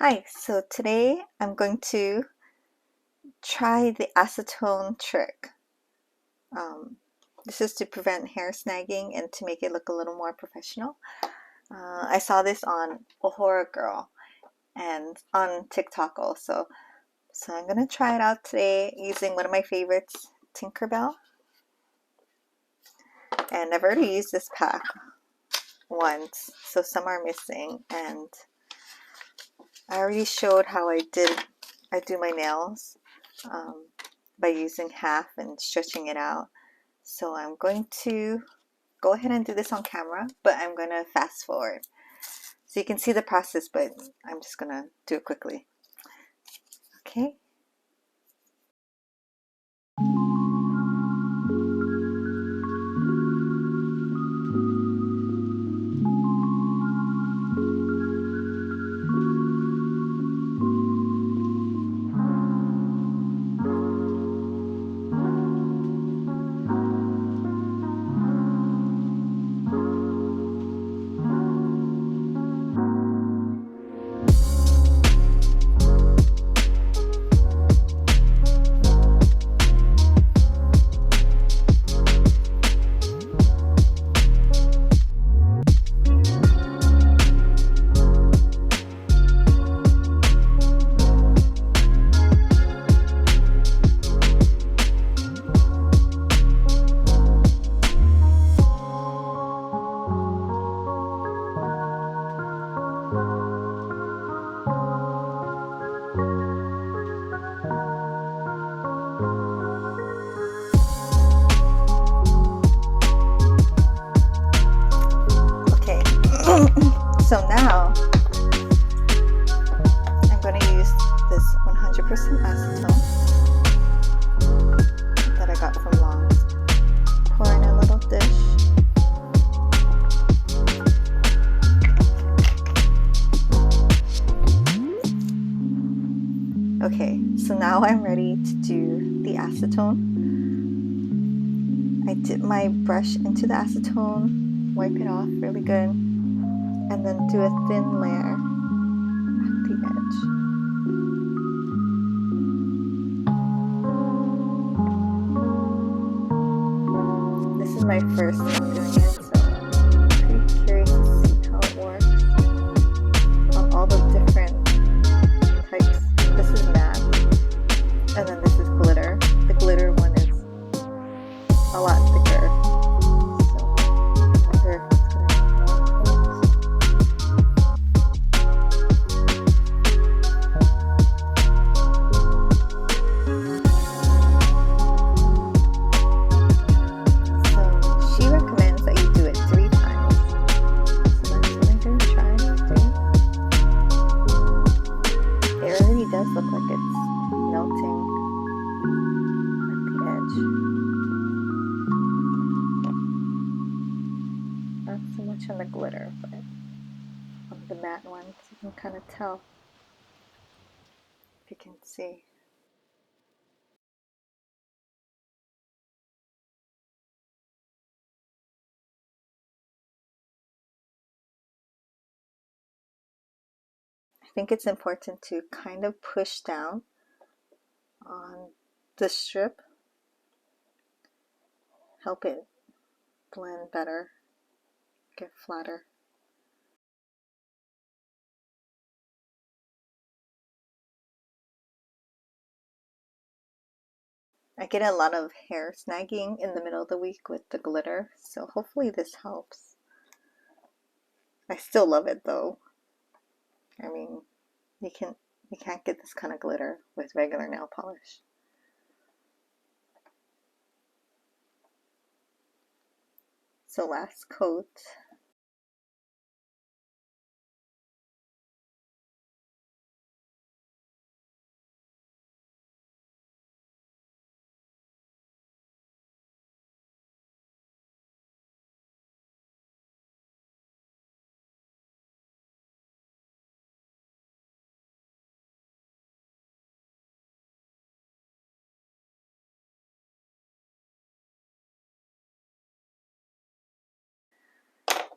Hi, so today I'm going to try the acetone trick. Um, this is to prevent hair snagging and to make it look a little more professional. I saw this on Ohora Girl and on TikTok also. So I'm going to try it out today using one of my favorites, Tinkerbell. And I've already used this pack once, so some are missing. And I already showed how I do my nails. By using half and stretching it out. So I'm going to go ahead and do this on camera, but I'm going to fast forward. So you can see the process, but I'm just going to do it quickly. Okay. Okay. So now I'm going to use this 100% acetone that I got from Long's. Pour in a little dish. Okay, so now I'm ready to do the acetone. I dip my brush into the acetone, wipe it off really good, and then do a thin layer at the edge. This is my first time doing it, so I'm pretty curious to see how it works on all the different types. This is matte, and then this is glitter. The glitter one is a lot thicker, so I wonder if it's going to have more coats. So she recommends that you do it 3 times, so that's what I'm going to try to do. It already does look like it's melting at the edge. Not so much on the glitter, but on the matte ones you can kind of tell, if you can see. I think it's important to kind of push down on the strip, help it blend better, get flatter. I get a lot of hair snagging in the middle of the week with the glitter, so hopefully this helps. I still love it though. I mean, you can't get this kind of glitter with regular nail polish. So last coat.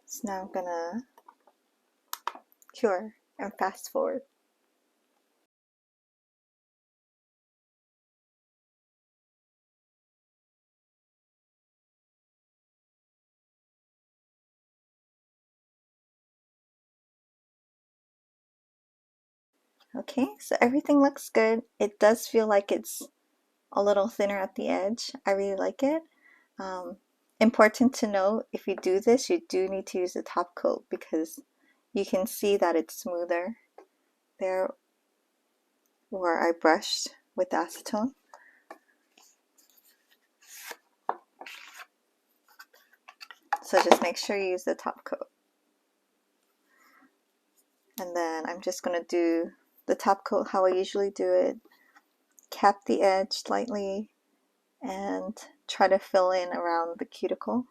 So now I'm gonna cure and fast forward. Okay, so everything looks good. It does feel like it's a little thinner at the edge. I really like it. Um, Important to note, if you do this, you do need to use a top coat because you can see that it's smoother there where I brushed with acetone. So just make sure you use the top coat. And then I'm just going to do the top coat how I usually do it. Cap the edge slightly and try to fill in around the cuticle.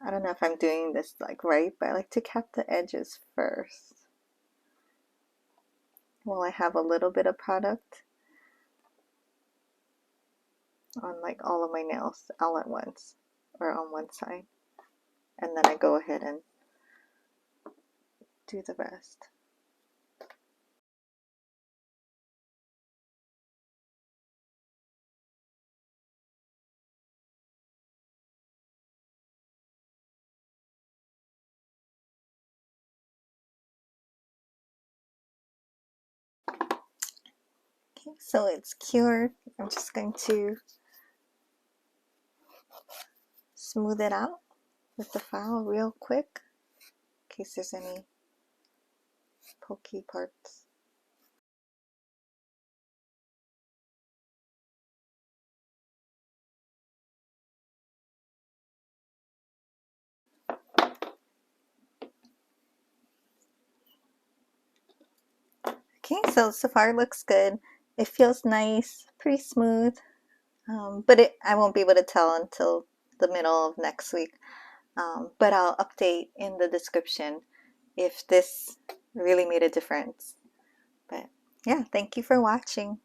I don't know if I'm doing this like right, but I like to cap the edges first while I have a little bit of product on like all of my nails all at once or on one side, and then I go ahead and do the rest. Okay, so it's cured. I'm just going to smooth it out with the file real quick in case there's any pokey parts. Okay, so far it looks good. It feels nice, pretty smooth, but I won't be able to tell until the middle of next week. But I'll update in the description if this really made a difference. But yeah, thank you for watching.